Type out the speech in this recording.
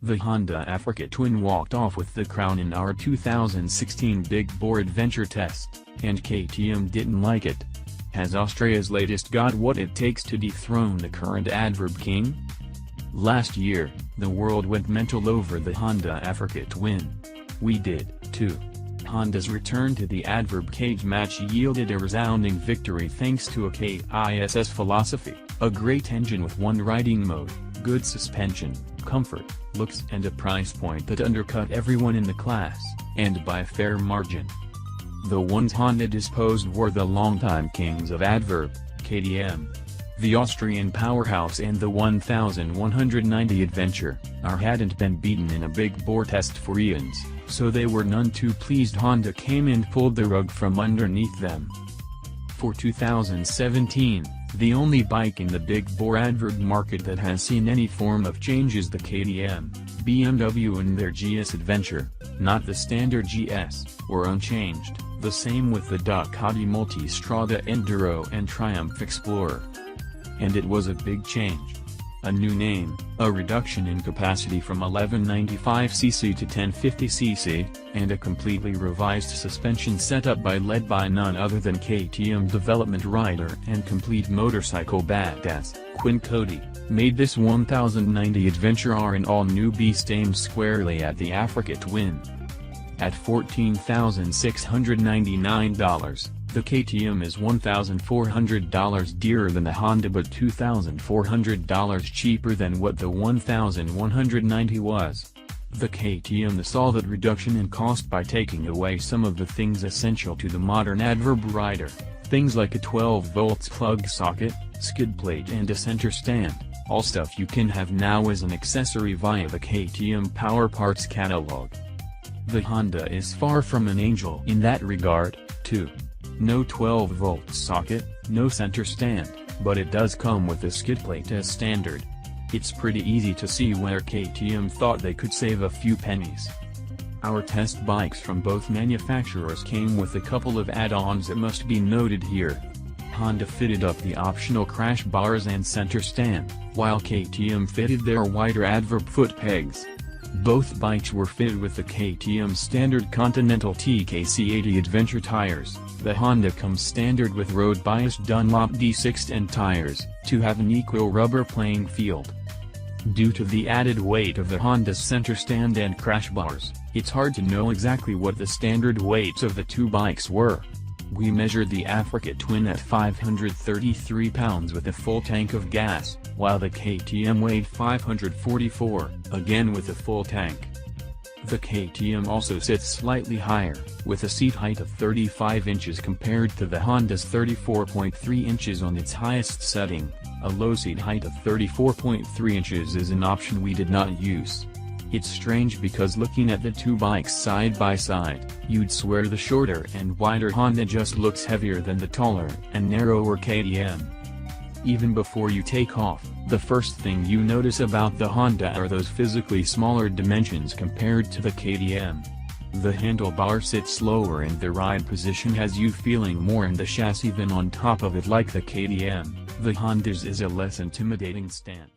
The Honda Africa Twin walked off with the crown in our 2016 Big Bore Adventure test, and KTM didn't like it. Has Austria's latest got what it takes to dethrone the current Adverb King? Last year, the world went mental over the Honda Africa Twin. We did, too. Honda's return to the Adverb cage match yielded a resounding victory thanks to a KISS philosophy, a great engine with one riding mode, good suspension, comfort, looks and a price point that undercut everyone in the class, and by a fair margin. The ones Honda disposed were the longtime kings of Adverb, KTM. The Austrian powerhouse and the 1190 Adventure, hadn't been beaten in a big bore test for eons, so they were none too pleased. Honda came and pulled the rug from underneath them. For 2017, the only bike in the big bore Adverb market that has seen any form of change is the KTM, BMW and their GS Adventure, not the standard GS, were unchanged, the same with the Ducati Multistrada Enduro and Triumph Explorer. And it was a big change. A new name, a reduction in capacity from 1195cc to 1050cc, and a completely revised suspension setup led by none other than KTM development rider and complete motorcycle badass, Quinn Cody, made this 1090 Adventure R an all-new beast aimed squarely at the Africa Twin. At $14,699, the KTM is $1,400 dearer than the Honda but $2,400 cheaper than what the 1190 was. The KTM saw that reduction in cost by taking away some of the things essential to the modern Adverb rider, things like a 12-volt plug socket, skid plate and a center stand, all stuff you can have now as an accessory via the KTM Power Parts catalog. The Honda is far from an angel in that regard, too. No 12-volt socket, no center stand, but it does come with a skid plate as standard. It's pretty easy to see where KTM thought they could save a few pennies. Our test bikes from both manufacturers came with a couple of add-ons that must be noted here. Honda fitted up the optional crash bars and center stand, while KTM fitted their wider Adverb foot pegs. Both bikes were fitted with the KTM standard Continental TKC80 Adventure tires. The Honda comes standard with road-biased Dunlop D610 tires, to have an equal rubber playing field. Due to the added weight of the Honda's center stand and crash bars, it's hard to know exactly what the standard weights of the two bikes were. We measured the Africa Twin at 533 pounds with a full tank of gas, while the KTM weighed 544, again with a full tank. The KTM also sits slightly higher, with a seat height of 35 inches compared to the Honda's 34.3 inches on its highest setting. A low seat height of 34.3 inches is an option we did not use. It's strange because looking at the two bikes side by side, you'd swear the shorter and wider Honda just looks heavier than the taller and narrower KTM. Even before you take off, the first thing you notice about the Honda are those physically smaller dimensions compared to the KTM. The handlebar sits lower and the ride position has you feeling more in the chassis than on top of it like the KTM. The Honda's is a less intimidating stance.